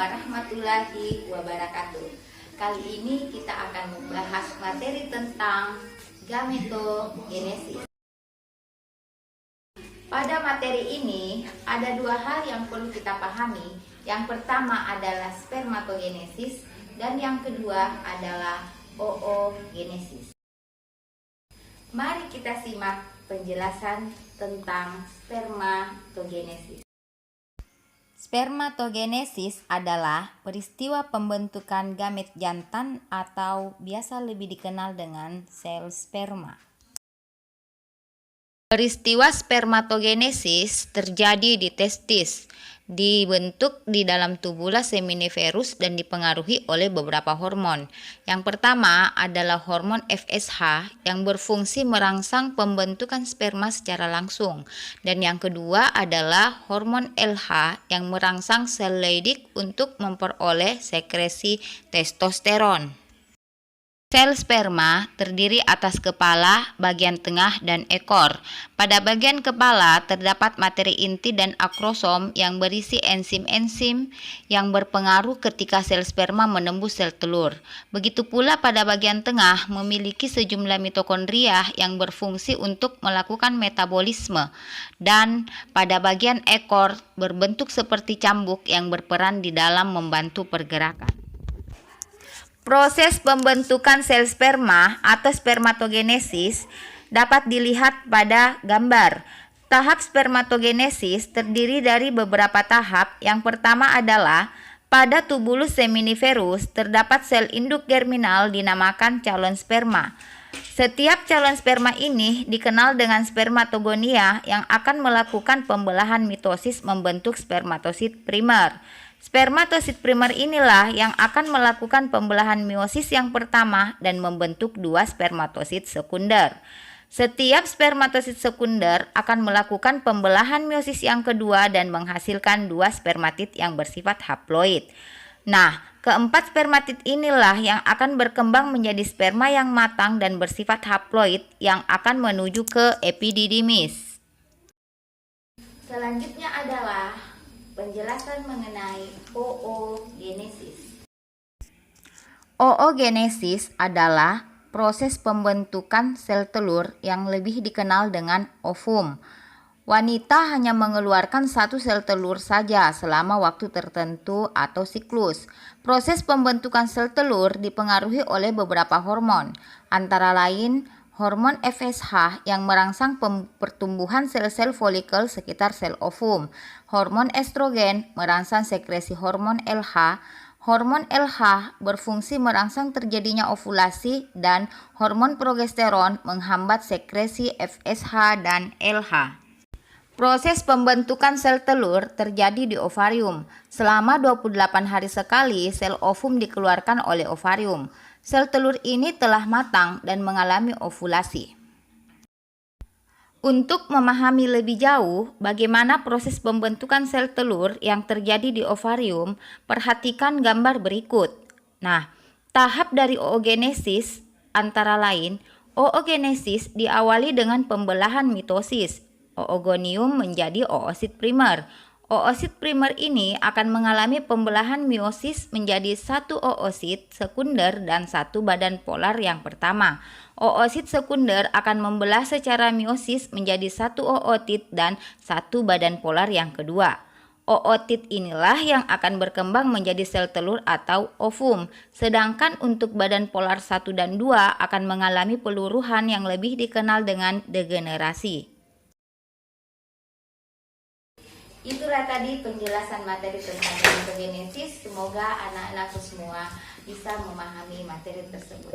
warahmatullahi wabarakatuh. Kali ini kita akan membahas materi tentang gametogenesis. Pada materi ini ada dua hal yang perlu kita pahami. Yang pertama adalah spermatogenesis dan yang kedua adalah oogenesis. Mari kita simak penjelasan tentang spermatogenesis. Spermatogenesis adalah peristiwa pembentukan gamet jantan atau biasa lebih dikenal dengan sel sperma. Peristiwa spermatogenesis terjadi di testis, dibentuk di dalam tubula seminiferus dan dipengaruhi oleh beberapa hormon. Yang pertama adalah hormon FSH yang berfungsi merangsang pembentukan sperma secara langsung. Dan yang kedua adalah hormon LH yang merangsang sel Leydig untuk memperoleh sekresi testosteron. Sel sperma terdiri atas kepala, bagian tengah, dan ekor. Pada bagian kepala terdapat materi inti dan akrosom yang berisi enzim-enzim yang berpengaruh ketika sel sperma menembus sel telur. Begitu pula pada bagian tengah memiliki sejumlah mitokondria yang berfungsi untuk melakukan metabolisme. Dan pada bagian ekor berbentuk seperti cambuk yang berperan di dalam membantu pergerakan. Proses pembentukan sel sperma atau spermatogenesis dapat dilihat pada gambar. Tahap spermatogenesis terdiri dari beberapa tahap. Yang pertama adalah pada tubulus seminiferus terdapat sel induk germinal dinamakan calon sperma. Setiap calon sperma ini dikenal dengan spermatogonia yang akan melakukan pembelahan mitosis membentuk spermatosit primer. Spermatosit primer inilah yang akan melakukan pembelahan meiosis yang pertama dan membentuk dua spermatosit sekunder. Setiap spermatosit sekunder akan melakukan pembelahan meiosis yang kedua dan menghasilkan dua spermatid yang bersifat haploid. Nah, keempat spermatid inilah yang akan berkembang menjadi sperma yang matang dan bersifat haploid yang akan menuju ke epididymis. Selanjutnya adalah penjelasan mengenai oogenesis. Oogenesis adalah proses pembentukan sel telur yang lebih dikenal dengan ovum. Wanita hanya mengeluarkan satu sel telur saja selama waktu tertentu atau siklus. Proses pembentukan sel telur dipengaruhi oleh beberapa hormon, antara lain hormon FSH yang merangsang pertumbuhan sel-sel folikel sekitar sel ovum. Hormon estrogen merangsang sekresi hormon LH. Hormon LH berfungsi merangsang terjadinya ovulasi dan hormon progesteron menghambat sekresi FSH dan LH. Proses pembentukan sel telur terjadi di ovarium. Selama 28 hari sekali sel ovum dikeluarkan oleh ovarium. Sel telur ini telah matang dan mengalami ovulasi. Untuk memahami lebih jauh bagaimana proses pembentukan sel telur yang terjadi di ovarium, perhatikan gambar berikut. Nah, tahap dari oogenesis antara lain, oogenesis diawali dengan pembelahan mitosis. Oogonium menjadi oosit primer. Oosit primer ini akan mengalami pembelahan meiosis menjadi satu oosit sekunder dan satu badan polar yang pertama. Oosit sekunder akan membelah secara meiosis menjadi satu ootit dan satu badan polar yang kedua. Ootit inilah yang akan berkembang menjadi sel telur atau ovum. Sedangkan untuk badan polar 1 dan 2 akan mengalami peluruhan yang lebih dikenal dengan degenerasi. Itulah tadi penjelasan materi tentang gametogenesis. Semoga anak-anakku semua bisa memahami materi tersebut.